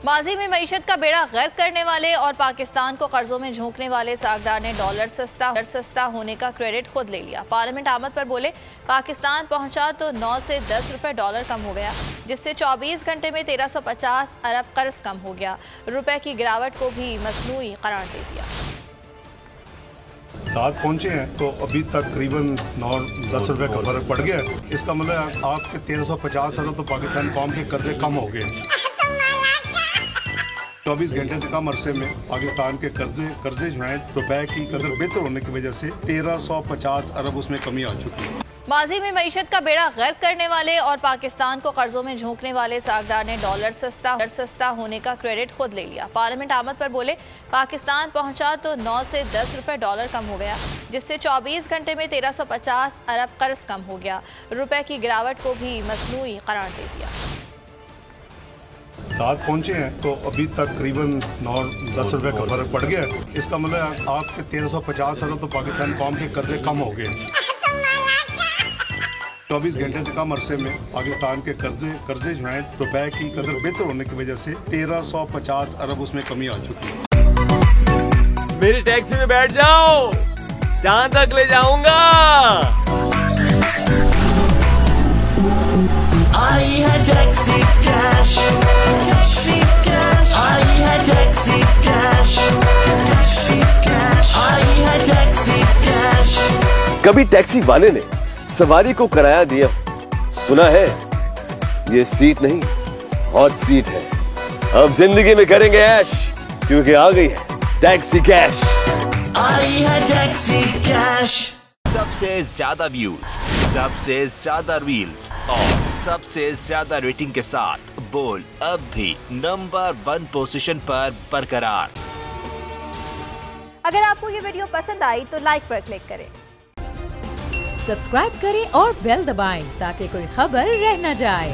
माजी में मईशत का बेड़ा गर्क करने वाले और पाकिस्तान को कर्जों में झोंकने वाले सागदार ने डॉलर सस्ता होने का क्रेडिट खुद ले लिया। पार्लियामेंट आमद पर बोले पाकिस्तान पहुंचा तो 9 से 10 रुपए डॉलर कम हो गया, जिससे 24 घंटे में 1350 अरब कर्ज कम हो गया। रुपए की गिरावट को भी मसनूई करार दे दिया। रात पहुंचे हैं तो अभी तक करीबन 9-10 रुपए का फर्क पड़ गया है। इसका मतलब आपके 1350 अरब तो पाकिस्तान कौम के कर्जे कम हो गए। 24 घंटे से कम अरसे में पाकिस्तान के कर्जे जो हैं रुपए की कदर बेहतर होने की वजह से 1350 अरब उसमें कमी आ चुकी है। माजी में मईशत का बेड़ा गर्क करने वाले और पाकिस्तान को कर्जों में झोंकने वाले सागदार ने डॉलर सस्ता होने का क्रेडिट खुद ले लिया। पार्लियामेंट आमद पर बोले पाकिस्तान पहुंचा तो 9 से 10 रुपए डॉलर कम हो गया, जिससे 24 घंटे में 1350 अरब कर्ज कम हो गया। रुपए की गिरावट को भी मसनूई करार दे दिया। रात पहुंचे हैं तो अभी तक करीबन 9-10 रुपए का फर्क पड़ गया है। इसका मतलब आपके 1350 अरब तो पाकिस्तान कौम के कर्जे कम हो गए। 24 घंटे से कम अरसे में पाकिस्तान के कर्जे जो हैं रुपए की कदर बेहतर होने की वजह से 1350 अरब उसमें कमी आ चुकी है। मेरी टैक्सी में बैठ जाओ, जहां तक ले जाऊंगा। आई है टैक्सी कैश, टैक्सी कैश, आई है टैक्सी कैश, टैक्सी कैश, आई है टैक्सी कैश। कभी टैक्सी वाले ने सवारी को किराया दिया, सुना है ये सीट नहीं हॉट सीट है। अब जिंदगी में करेंगे ऐश, क्योंकि आ गई है टैक्सी कैश। आई है टैक्सी कैश। सबसे ज्यादा व्यूज, सबसे ज्यादा रील और सबसे ज्यादा रेटिंग के साथ बोल अब भी नंबर 1 पोजीशन पर बरकरार। अगर आपको ये वीडियो पसंद आई तो लाइक पर क्लिक करें, सब्सक्राइब करें और बेल दबाएं ताकि कोई खबर रह न जाए।